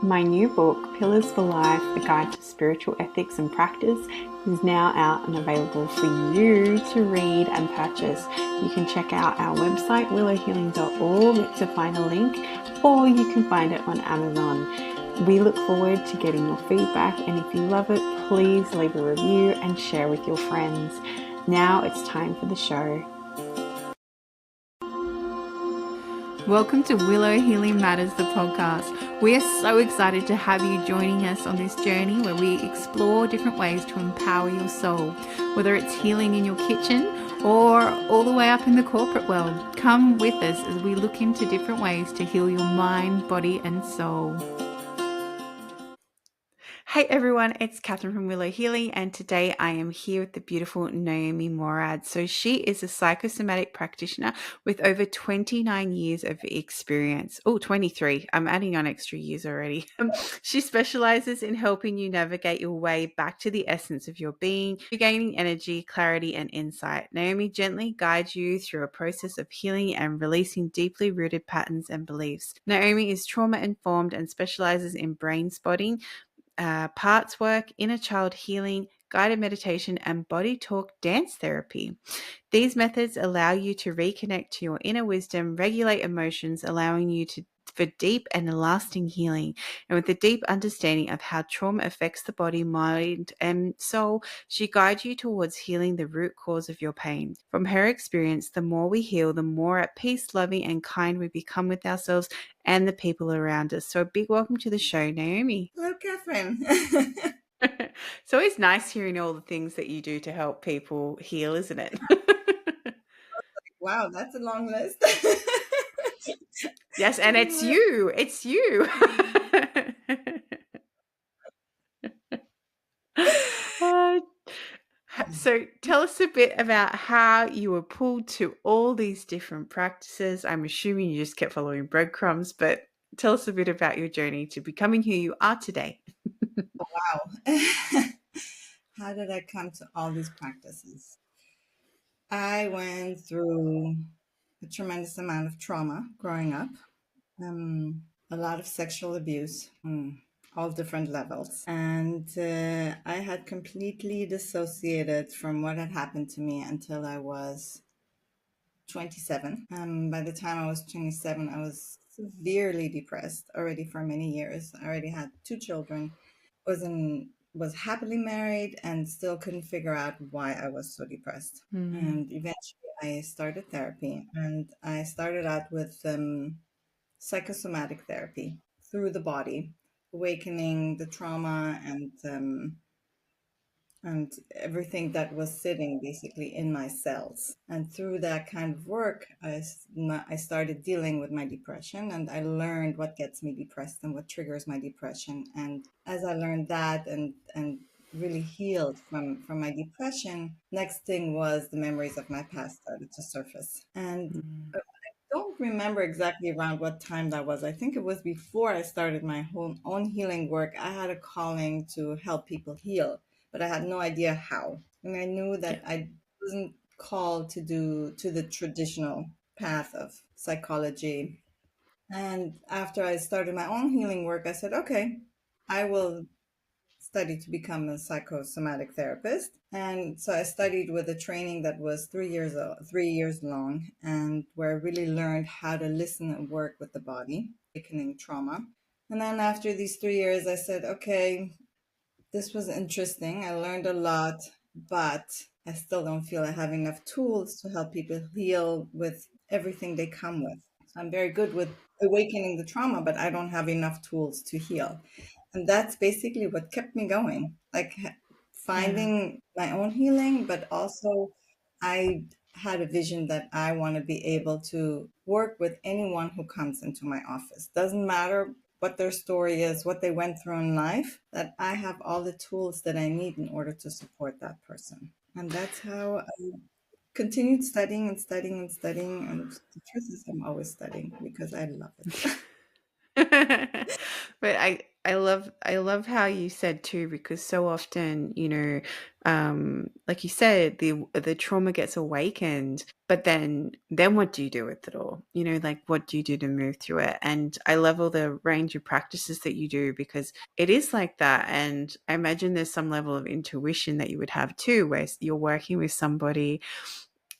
My new book, Pillars for Life, A Guide to Spiritual Ethics and Practice, is now out and available for you to read and purchase. You can check out our website, willowhealing.org, to find a link, or you can find it on Amazon. We look forward to getting your feedback, and if you love it, please leave a review and share with your friends. Now it's time for the show. Welcome to Willow Healing Matters, the podcast. We are so excited to have you joining us on this journey where we explore different ways to empower your soul, whether it's healing in your kitchen or all the way up in the corporate world. Come with us as we look into different ways to heal your mind, body, and soul. Hey everyone, it's Catherine from Willow Healing, and today I am here with the beautiful Naomi Morad. So she is a psychosomatic practitioner with over 29 years of experience. Oh, 23. I'm adding on extra years already. She specializes in helping you navigate your way back to the essence of your being, regaining energy, clarity, and insight. Naomi gently guides you through a process of healing and releasing deeply rooted patterns and beliefs. Naomi is trauma informed and specializes in brain spotting, parts work, inner child healing, guided meditation, and body talk dance therapy. These methods allow you to reconnect to your inner wisdom, regulate emotions, allowing you for deep and lasting healing. And with a deep understanding of how trauma affects the body, mind, and soul, she guides you towards healing the root cause of your pain. From her experience, the more we heal, the more at peace, loving, and kind we become with ourselves and the people around us. So a big welcome to the show, Naomi. Hello, Catherine. It's always nice hearing all the things that you do to help people heal, isn't it? Wow, that's a long list. Yes, and it's you. It's you. Uh, so tell us a bit about how you were pulled to all these different practices. I'm assuming you just kept following breadcrumbs, but tell us a bit about your journey to becoming who you are today. Wow. How did I come to all these practices? I went through a tremendous amount of trauma growing up, a lot of sexual abuse on all different levels. And I had completely dissociated from what had happened to me until I was 27. By the time I was 27, I was severely depressed already for many years. I already had two children, was happily married, and still couldn't figure out why I was so depressed. Mm. And eventually, I started therapy, and I started out with psychosomatic therapy through the body, awakening the trauma and everything that was sitting basically in my cells. And through that kind of work, I started dealing with my depression, and I learned what gets me depressed and what triggers my depression. And as I learned that and really healed from my depression, next thing was the memories of my past started to surface. And Mm. I don't remember exactly around what time that was. I think it was before I started my own healing work. I had a calling to help people heal, but I had no idea how. And I knew Yeah. that I wasn't called to the traditional path of psychology. And after I started my own healing work, I said, okay, I will study to become a psychosomatic therapist. And so I studied with a training that was 3 years long, and where I really learned how to listen and work with the body, awakening trauma. And then after these 3 years, I said, okay, this was interesting. I learned a lot, but I still don't feel I have enough tools to help people heal with everything they come with. So I'm very good with awakening the trauma, but I don't have enough tools to heal. And that's basically what kept me going, like Yeah. finding my own healing, but also I had a vision that I want to be able to work with anyone who comes into my office. Doesn't matter what their story is, what they went through in life, that I have all the tools that I need in order to support that person. And that's how I continued studying and studying and studying. And the truth is, I'm always studying because I love it. But I love how you said too, because so often, like you said, the trauma gets awakened, but then what do you do with it all? Like what do you do to move through it? And I love all the range of practices that you do, because it is like that. And I imagine there's some level of intuition that you would have too, where you're working with somebody,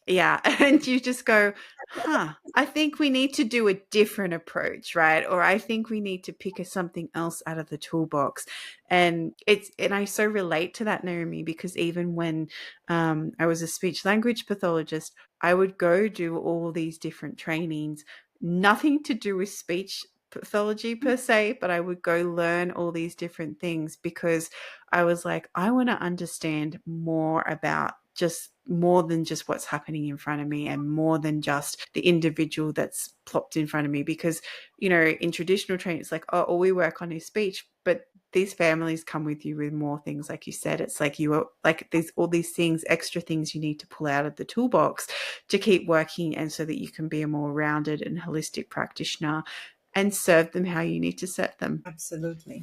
yeah, and you just go, "Huh, I think we need to do a different approach, right? Or I think we need to pick something else out of the toolbox." And I so relate to that, Naomi, because even when I was a speech language pathologist, I would go do all these different trainings, nothing to do with speech pathology per se, but I would go learn all these different things because I was like, I want to understand more about just more than just what's happening in front of me, and more than just the individual that's plopped in front of me. Because, in traditional training, it's like, oh, all we work on is speech, but these families come with you with more things. Like you said, it's like you are like there's all these things, extra things you need to pull out of the toolbox to keep working, and so that you can be a more rounded and holistic practitioner and serve them how you need to serve them. Absolutely.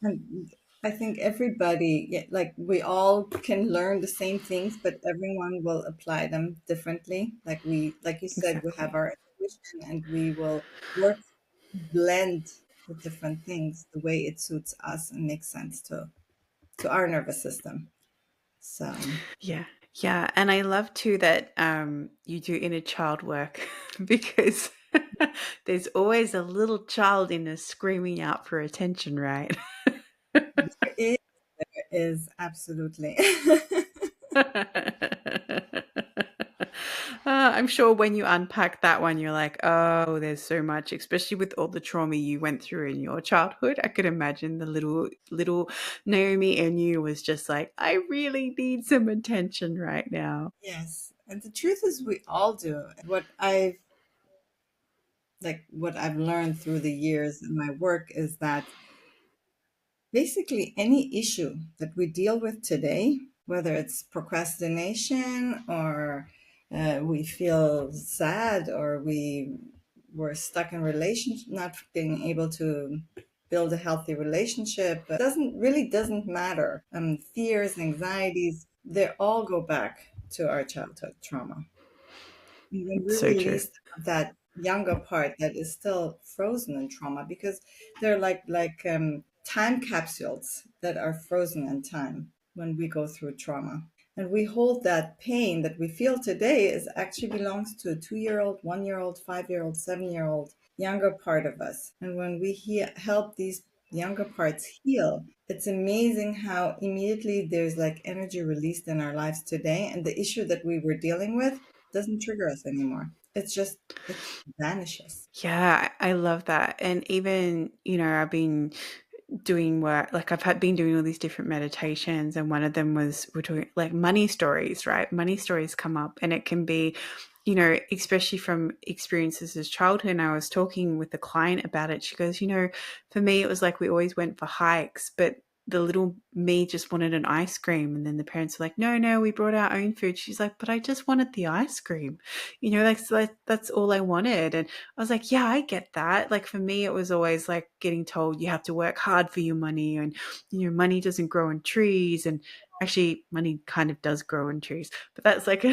And I think everybody, yeah, like we all can learn the same things, but everyone will apply them differently. Like you said, we have Exactly. our intuition and we will work to blend the different things the way it suits us and makes sense to our nervous system. So Yeah. Yeah. And I love too that you do inner child work because there's always a little child in us screaming out for attention, right? there is, there is absolutely. I'm sure when you unpack that one, you're like, oh, there's so much, especially with all the trauma you went through in your childhood. I could imagine the little Naomi in you was just like, I really need some attention right now. Yes. And the truth is we all do. What I've learned through the years in my work is that basically any issue that we deal with today, whether it's procrastination or we feel sad or we were stuck in relationship, not being able to build a healthy relationship, doesn't matter. Fears, anxieties, they all go back to our childhood trauma. When we It's so true. release that younger part that is still frozen in trauma, because they're like time capsules that are frozen in time when we go through trauma. And we hold that pain that we feel today is actually belongs to a 2 year old, 1 year old, 5 year old, 7 year old, younger part of us. And when we help these younger parts heal, it's amazing how immediately there's like energy released in our lives today. And the issue that we were dealing with doesn't trigger us anymore. It vanishes. Yeah, I love that. And even, I've been doing work, like been doing all these different meditations, and one of them was we're talking like money stories, right? Money stories come up, and it can be, especially from experiences as childhood. And I was talking with a client about it. She goes, for me it was like we always went for hikes, but the little me just wanted an ice cream, and then the parents were like, no, no, we brought our own food. She's like, but I just wanted the ice cream, like, so that's all I wanted. And I was like, yeah, I get that. Like for me, it was always like getting told you have to work hard for your money, and money doesn't grow on trees. And actually, money kind of does grow on trees, but that's like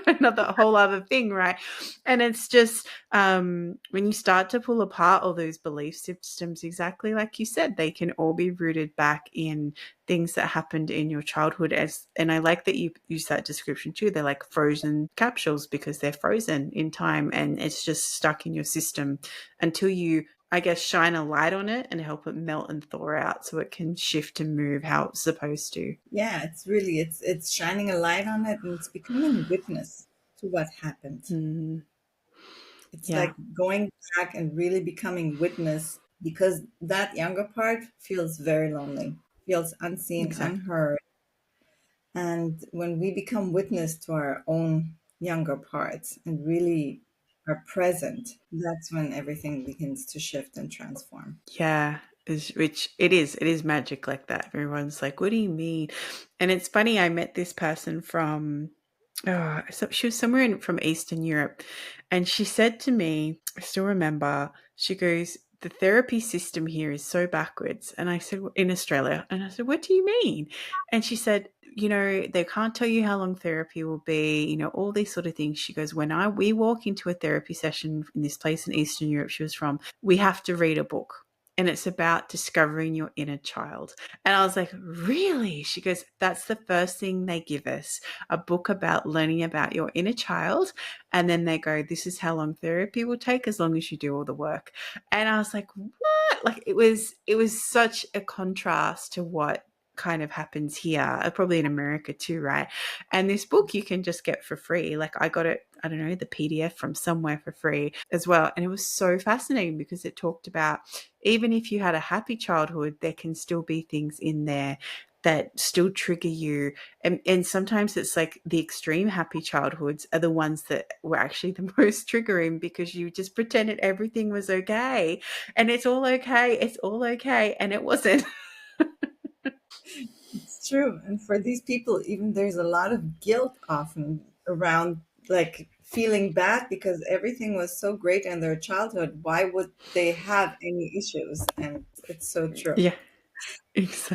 another whole other thing, right? And it's just when you start to pull apart all those belief systems, exactly like you said, they can all be rooted back in things that happened in your childhood. And I like that you use that description too. They're like frozen capsules because they're frozen in time, and it's just stuck in your system until you, I guess, shine a light on it and help it melt and thaw out so it can shift and move how it's supposed to. Yeah, it's shining a light on it and it's becoming witness to what happened. Mm, It's yeah, like going back and really becoming witness because that younger part feels very lonely, feels unseen, exactly. unheard. And when we become witness to our own younger parts and really are present, that's when everything begins to shift and transform. Yeah, which it is magic like that. Everyone's like, "What do you mean?" And it's funny. I met this person from, so she was somewhere from Eastern Europe, and she said to me, I still remember. She goes, the therapy system here is so backwards. And I said, in Australia. And I said, what do you mean? And she said, they can't tell you how long therapy will be, all these sort of things. She goes, we walk into a therapy session in this place in Eastern Europe she was from, we have to read a book. And it's about discovering your inner child. And I was like, really? She goes, that's the first thing they give us, a book about learning about your inner child. And then they go, this is how long therapy will take, as long as you do all the work. And I was like, what? Like it was such a contrast to what kind of happens here, probably in America too, right? And this book you can just get for free. Like I got it, I don't know, the PDF from somewhere for free as well. And it was so fascinating because it talked about even if you had a happy childhood, there can still be things in there that still trigger you. And sometimes it's like the extreme happy childhoods are the ones that were actually the most triggering because you just pretended everything was okay and it's all okay. It's all okay. And it wasn't. It's true. And for these people, even there's a lot of guilt often around like feeling bad because everything was so great in their childhood. Why would they have any issues? And it's so true. Yeah,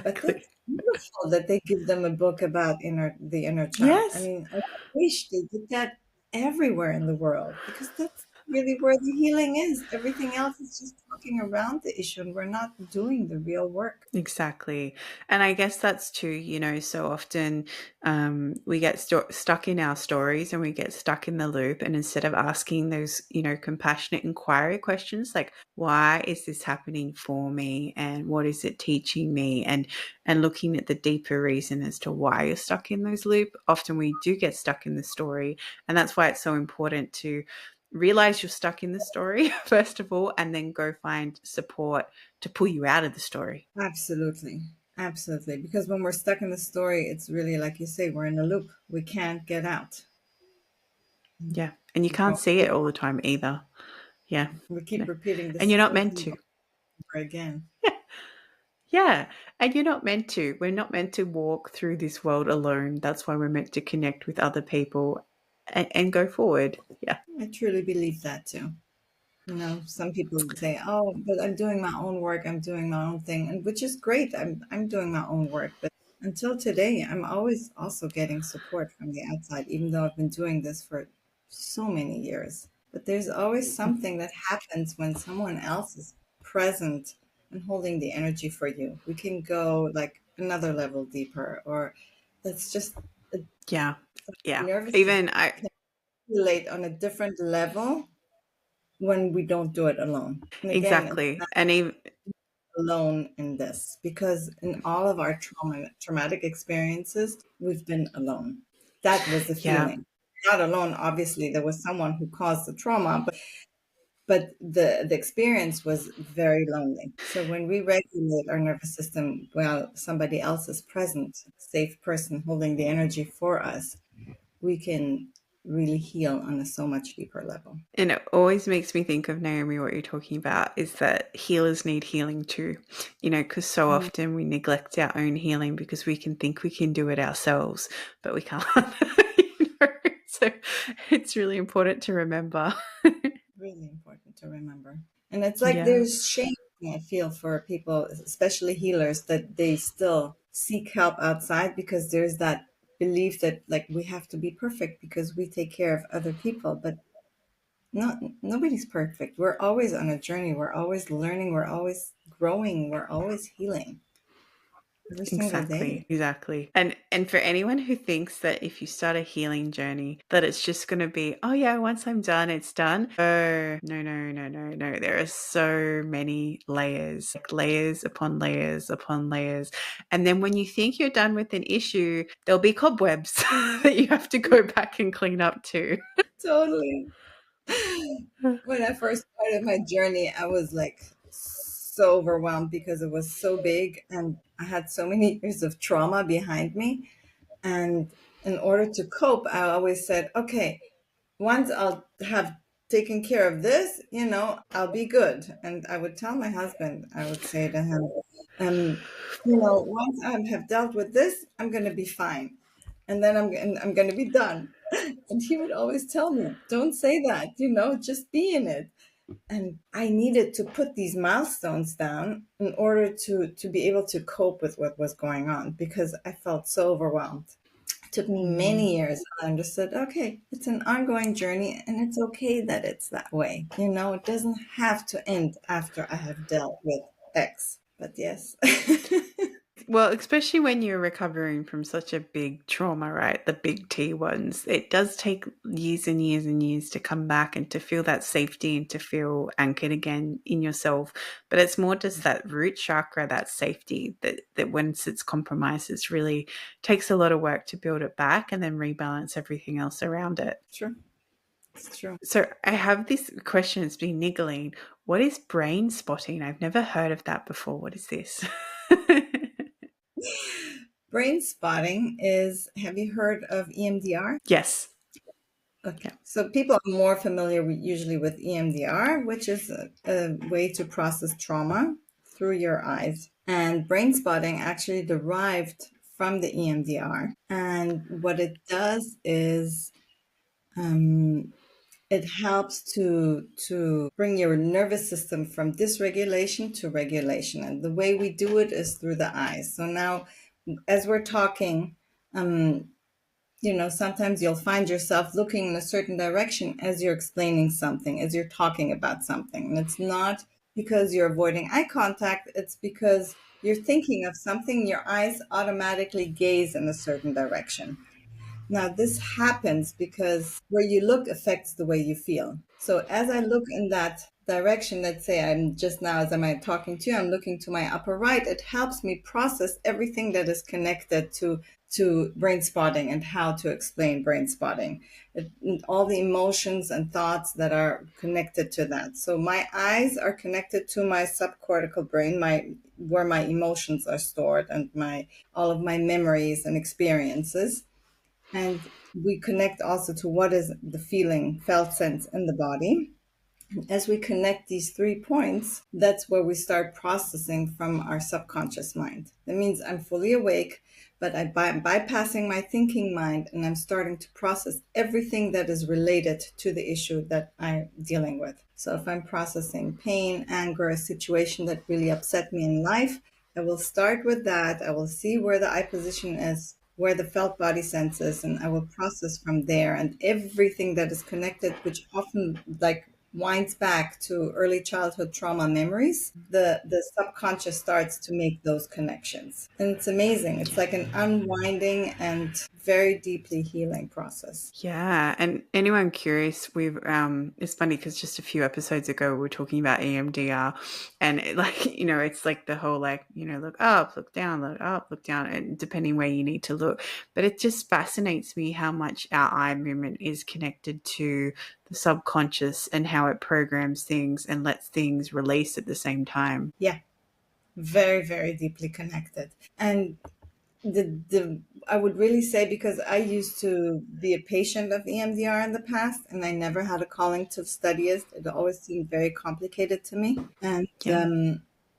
But exactly. that's beautiful that they give them a book about the inner child. I Yes, mean, I wish they did that everywhere in the world because that's really where the healing is. Everything else is just talking around the issue and we're not doing the real work. exactly. And I guess that's too, so often we get stuck in our stories and we get stuck in the loop. And instead of asking those, compassionate inquiry questions like, why is this happening for me? And what is it teaching me? And looking at the deeper reason as to why you're stuck in those loop, often we do get stuck in the story. And that's why it's so important to realize you're stuck in the story, first of all, and then go find support to pull you out of the story. Absolutely. Absolutely. Because when we're stuck in the story, it's really like you say, we're in a loop. We can't get out. Yeah. And you We can't go, see it all the time either. Yeah. we You keep know, repeating the and you're not same meant thing to. over again. Yeah. Yeah. And you're not meant to. We're not meant to walk through this world alone. That's why we're meant to connect with other people and go forward. Yeah. I truly believe that too. You know, some people say, "Oh, but I'm doing my own work. I'm doing my own thing," and which is great. I'm doing my own work, but until today, I'm always also getting support from the outside, even though I've been doing this for so many years. But there's always something that happens when someone else is present and holding the energy for you. We can go like another level deeper, or that's just a Yeah. Yeah. nervous system Even I, can relate on a different level when we don't do it alone. And again, it's exactly. not And even, alone in this because in all of our traumatic experiences, we've been alone. That was the yeah. feeling. Not alone, obviously, there was someone who caused the trauma, but the experience was very lonely. So when we regulate our nervous system while somebody else is present, a safe person holding the energy for us, we can really heal on a so much deeper level. And it always makes me think of Naomi, what you're talking about is that healers need healing too, because so Mm, often we neglect our own healing because we can think we can do it ourselves, but we can't. So it's really important to remember. really important to remember. And it's like Yeah, there's shame, I feel, for people, especially healers, that they still seek help outside because there's that belief that like we have to be perfect because we take care of other people. But not nobody's perfect. We're always on a journey. We're always learning. We're always growing. We're always healing every single exactly, day. exactly. And for anyone who thinks that if you start a healing journey, that it's just going to be, oh yeah, once I'm done, it's done. Oh, no, no, no, no, no. There are so many layers, like layers upon layers upon layers. And then when you think you're done with an issue, there'll be cobwebs that you have to go back and clean up too. Totally. When I first started my journey, I was like so overwhelmed because it was so big and I had so many years of trauma behind me. And in order to cope, I always said, okay, once I'll have taken care of this, I'll be good. And I would tell my husband, I would say to him, um, once I have dealt with this, I'm going to be fine. And then I'm going to be done. And he would always tell me, don't say that, just be in it. And I needed to put these milestones down in order to be able to cope with what was going on, because I felt so overwhelmed. It took me Mm. many years. I understood, okay, it's an ongoing journey and it's okay that it's that way. It doesn't have to end after I have dealt with X. But yes. Well, especially when you're recovering from such a big trauma, right? The big T ones. It does take years and years and years to come back and to feel that safety and to feel anchored again in yourself. But it's more just that root chakra, that safety that once it's compromised, it's really takes a lot of work to build it back and then rebalance everything else around it. True. It's true. So I have this question that's been niggling. What is brain spotting? I've never heard of that before. What is this? Brain spotting is, have you heard of EMDR? Yes. Okay, Yeah. so people are more familiar usually with EMDR, which is a way to process trauma through your eyes. And brain spotting actually derived from the EMDR. And what it does is it helps to bring your nervous system from dysregulation to regulation. And the way we do it is through the eyes. So now, as we're talking, sometimes you'll find yourself looking in a certain direction as you're explaining something, as you're talking about something. And it's not because you're avoiding eye contact, it's because you're thinking of something, your eyes automatically gaze in a certain direction. Now, this happens because where you look affects the way you feel. So, as I look in that direction, let's say I'm just now, as I'm talking to you, I'm looking to my upper right, it helps me process everything that is connected to brain spotting and how to explain brain spotting, all the emotions and thoughts that are connected to that. So, my eyes are connected to my subcortical brain, where my emotions are stored and my all of my memories and experiences. And we connect also to what is the feeling, felt sense in the body. As we connect these 3 points, that's where we start processing from our subconscious mind. That means I'm fully awake, but I'm bypassing my thinking mind and I'm starting to process everything that is related to the issue that I'm dealing with. So if I'm processing pain, anger, a situation that really upset me in life, I will start with that. I will see where the eye position is, where the felt body sense is, and I will process from there. And everything that is connected, which often like winds back to early childhood trauma memories, the subconscious starts to make those connections. And it's amazing. It's like an unwinding and very deeply healing process. Yeah, and anyone curious, it's funny because just a few episodes ago we were talking about EMDR, and it's like the whole look up, look down, look up, look down, and depending where you need to look. But it just fascinates me how much our eye movement is connected to the subconscious and how it programs things and lets things release at the same time. Yeah, very, very deeply connected. And the I would really say, because I used to be a patient of EMDR in the past and I never had a calling to study it. It always seemed very complicated to me. And Yeah,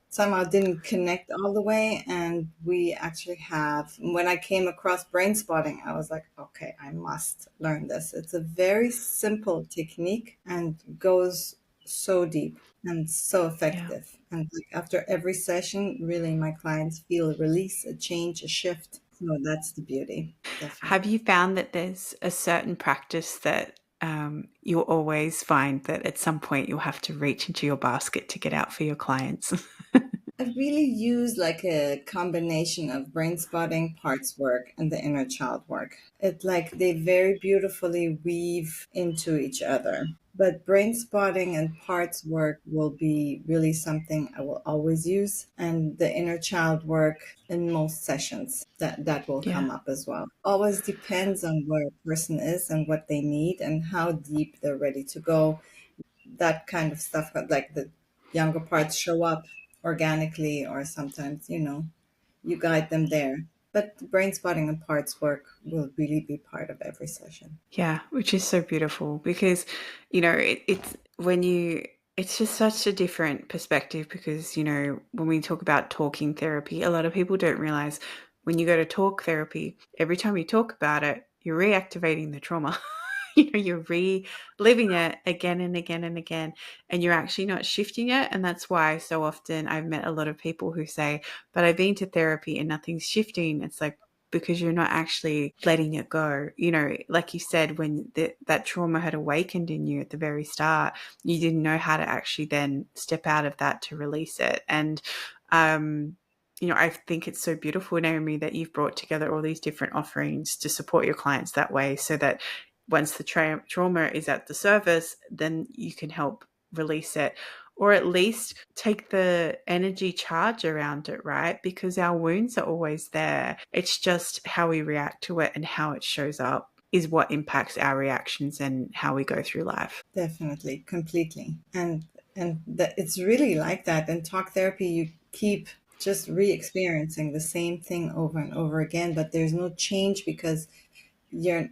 somehow didn't connect all the way. And we actually have, when I came across brain spotting, I was like, okay, I must learn this. It's a very simple technique and goes so deep and so yeah. effective. And like after every session, really, my clients feel a release, a change, a shift. So that's the beauty, Have definitely. you found that there's a certain practice that you'll always find that at some point you'll have to reach into your basket to get out for your clients? I really use like a combination of brain spotting, parts work, and the inner child work. It like they very beautifully weave into each other. But brain spotting and parts work will be really something I will always use. And the inner child work in most sessions that will Yeah, come up as well. Always depends on where a person is and what they need and how deep they're ready to go, that kind of stuff. Like the younger parts show up organically, or sometimes you guide them there. But the brain spotting and parts work will really be part of every session. yeah, which is so beautiful because, it's when it's just such a different perspective because, when we talk about talking therapy, a lot of people don't realize when you go to talk therapy, every time you talk about it, you're reactivating the trauma. you're reliving it again and again and again, and you're actually not shifting it. And that's why so often I've met a lot of people who say, but I've been to therapy and nothing's shifting. It's like, because you're not actually letting it go. Like you said, when that trauma had awakened in you at the very start, you didn't know how to actually then step out of that to release it. And um, I think it's so beautiful, Naomi, that you've brought together all these different offerings to support your clients that way, so that once the trauma is at the surface, then you can help release it, or at least take the energy charge around it, right? Because our wounds are always there. It's just how we react to it and how it shows up is what impacts our reactions and how we go through life. Definitely, completely. And that it's really like that. In talk therapy, you keep just re-experiencing the same thing over and over again, but there's no change because you're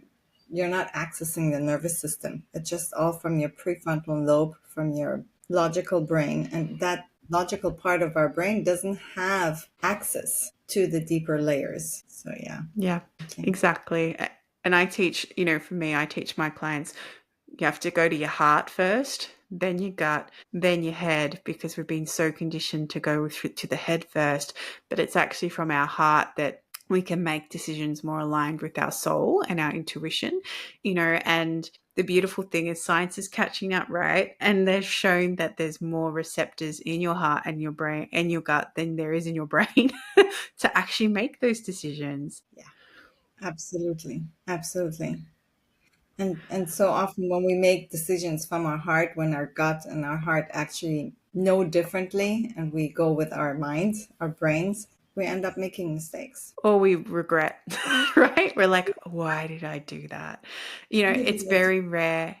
you're not accessing the nervous system. It's just all from your prefrontal lobe, from your logical brain, and that logical part of our brain doesn't have access to the deeper layers. So yeah, Yeah, okay. exactly. And I teach, for me, I teach my clients, you have to go to your heart first, then your gut, then your head, because we've been so conditioned to go to the head first. But it's actually from our heart that we can make decisions more aligned with our soul and our intuition, and the beautiful thing is science is catching up, right? And they've shown that there's more receptors in your heart and your brain and your gut than there is in your brain to actually make those decisions. Yeah, absolutely. Absolutely. And so often when we make decisions from our heart, when our gut and our heart actually know differently and we go with our minds, our brains, we end up making mistakes. Or we regret, right? We're like, why did I do that? It's Immediate. very rare.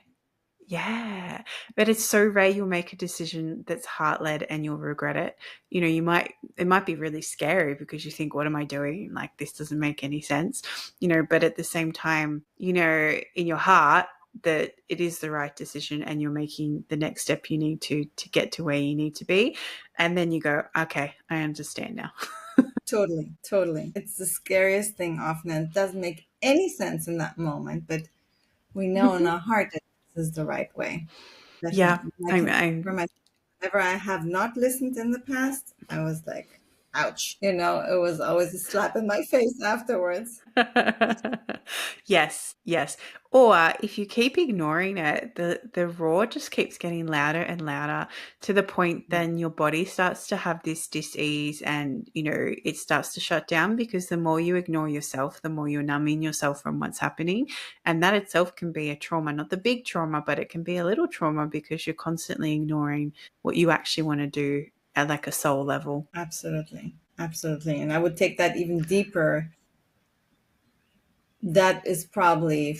Yeah. But it's so rare you'll make a decision that's heart led and you'll regret it. It might be really scary because you think, what am I doing? Like, this doesn't make any sense, but at the same time, in your heart, that it is the right decision and you're making the next step you need to get to where you need to be. And then you go, okay, I understand now. Totally, totally. It's the scariest thing often, and it doesn't make any sense in that moment, but we know in our heart that this is the right way. Yeah, Definitely. I I, can speak I for myself. Whenever I have not listened in the past, I was like, ouch. You know, it was always a slap in my face afterwards. yes, yes. Or if you keep ignoring it, the roar just keeps getting louder and louder to the point then your body starts to have this dis-ease and it starts to shut down because the more you ignore yourself, the more you're numbing yourself from what's happening. And that itself can be a trauma, not the big trauma, but it can be a little trauma because you're constantly ignoring what you actually want to do at like a soul level. Absolutely. Absolutely. And I would take that even deeper. That is probably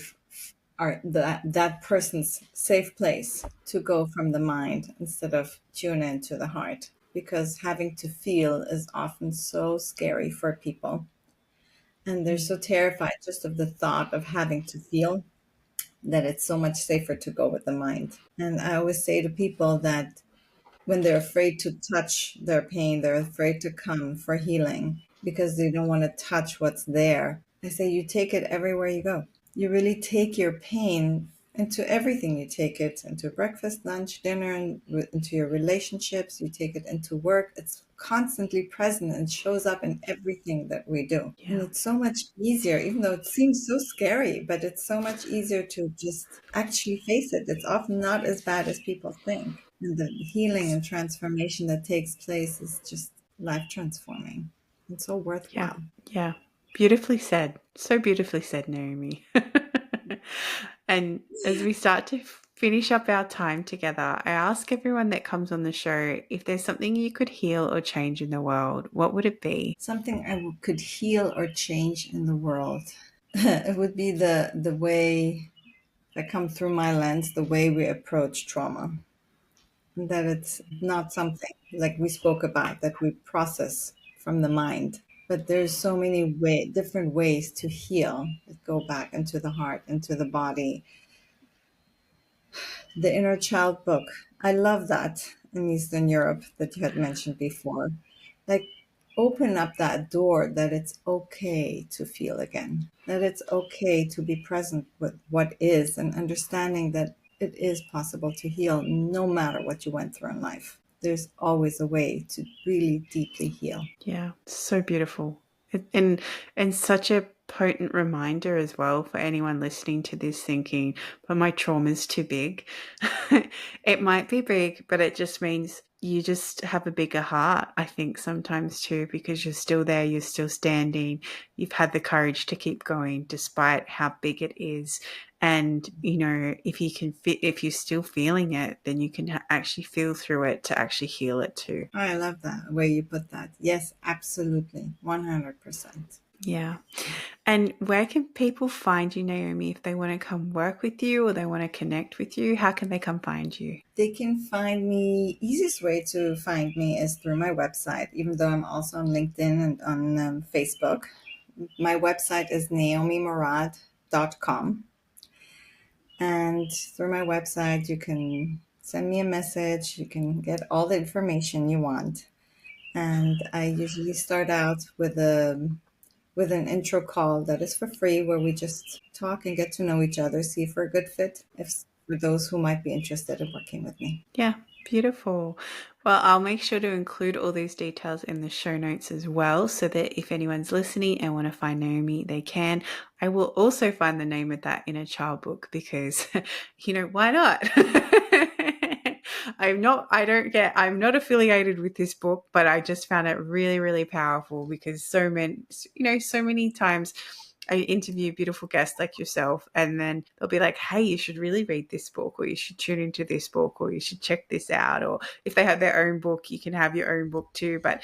that person's safe place to go from the mind instead of tune into the heart, because having to feel is often so scary for people, and they're so terrified just of the thought of having to feel that it's so much safer to go with the mind. And I always say to people that when they're afraid to touch their pain, they're afraid to come for healing because they don't want to touch what's there. I say, you take it everywhere you go. You really take your pain into everything. You take it into breakfast, lunch, dinner, and into your relationships. You take it into work. It's constantly present and shows up in everything that we do. And Yeah. it's so much easier, even though it seems so scary, but it's so much easier to just actually face it. It's often not as bad as people think. And the healing and transformation that takes place is just life transforming and so Yeah, worthwhile. yeah. Beautifully said. So beautifully said, Naomi. And as we start to finish up our time together, I ask everyone that comes on the show if there's something you could heal or change in the world, what would it be? Something could heal or change in the world. It would be the way that come through my lens, the way we approach trauma. That it's not something like we spoke about that we process from the mind, but there's so many different ways to heal that go back into the heart, into the body. The inner child book, I love that, in Eastern Europe that you had mentioned before. Like, open up that door that it's okay to feel again, that it's okay to be present with what is, and understanding that it is possible to heal no matter what you went through in life. There's always a way to really deeply heal. Yeah, so beautiful. And such a potent reminder as well for anyone listening to this thinking, but my trauma's too big. It might be big, but it just means you just have a bigger heart, I think, sometimes too, because you're still there, you're still standing, you've had the courage to keep going despite how big it is. And, if you can fit, if you're still feeling it, then you can actually feel through it to actually heal it too. Oh, I love that way you put that. Yes, absolutely. 100%. Yeah. And where can people find you, Naomi, if they want to come work with you or they want to connect with you? How can they come find you? They can find me, easiest way to find me is through my website, even though I'm also on LinkedIn and on Facebook. My website is naomimorad.com. And through my website, you can send me a message. You can get all the information you want. And I usually start out with an intro call that is for free, where we just talk and get to know each other, see if we're a good fit, if for those who might be interested in working with me. Yeah, beautiful. Well, I'll make sure to include all these details in the show notes as well, so that if anyone's listening and want to find Naomi, they can. I will also find the name of that inner child book because, why not? I'm not affiliated with this book, but I just found it really, really powerful because so many times I interview beautiful guests like yourself, and then they'll be like, hey, you should really read this book, or you should tune into this book, or you should check this out. Or if they have their own book, you can have your own book too. But,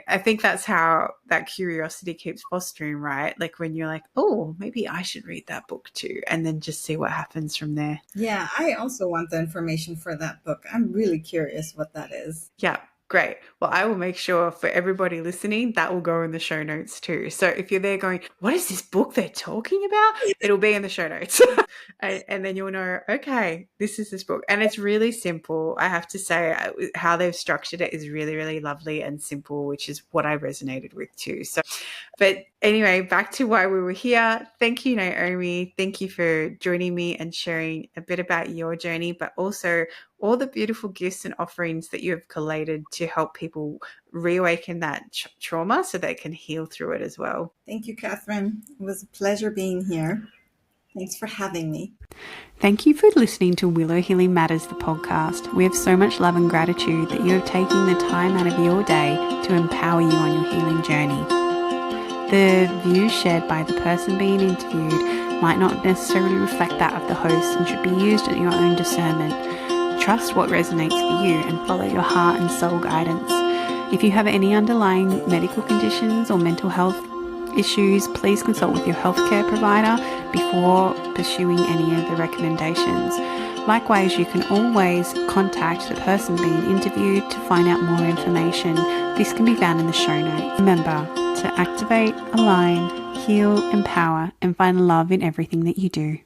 I think that's how that curiosity keeps fostering, right? Like when you're like, oh, maybe I should read that book too, and then just see what happens from there. Yeah, I also want the information for that book. I'm really curious what that is. Yeah, great. Well, I will make sure for everybody listening that will go in the show notes too. So if you're there going, what is this book they're talking about? It'll be in the show notes. And then you'll know, okay, this is this book. And it's really simple. I have to say, how they've structured it is really, really lovely and simple, which is what I resonated with too. So, but anyway, back to why we were here. Thank you, Naomi. Thank you for joining me and sharing a bit about your journey, but also all the beautiful gifts and offerings that you have collated to help people reawaken that trauma so they can heal through it as well. Thank you, Catherine. It was a pleasure being here. Thanks for having me. Thank you for listening to Willow Healing Matters, the podcast. We have so much love and gratitude that you have taken the time out of your day to empower you on your healing journey. The views shared by the person being interviewed might not necessarily reflect that of the host and should be used at your own discernment. Trust what resonates for you and follow your heart and soul guidance. If you have any underlying medical conditions or mental health issues, please consult with your healthcare provider before pursuing any of the recommendations. Likewise, you can always contact the person being interviewed to find out more information. This can be found in the show notes. Remember to activate, align, heal, empower, and find love in everything that you do.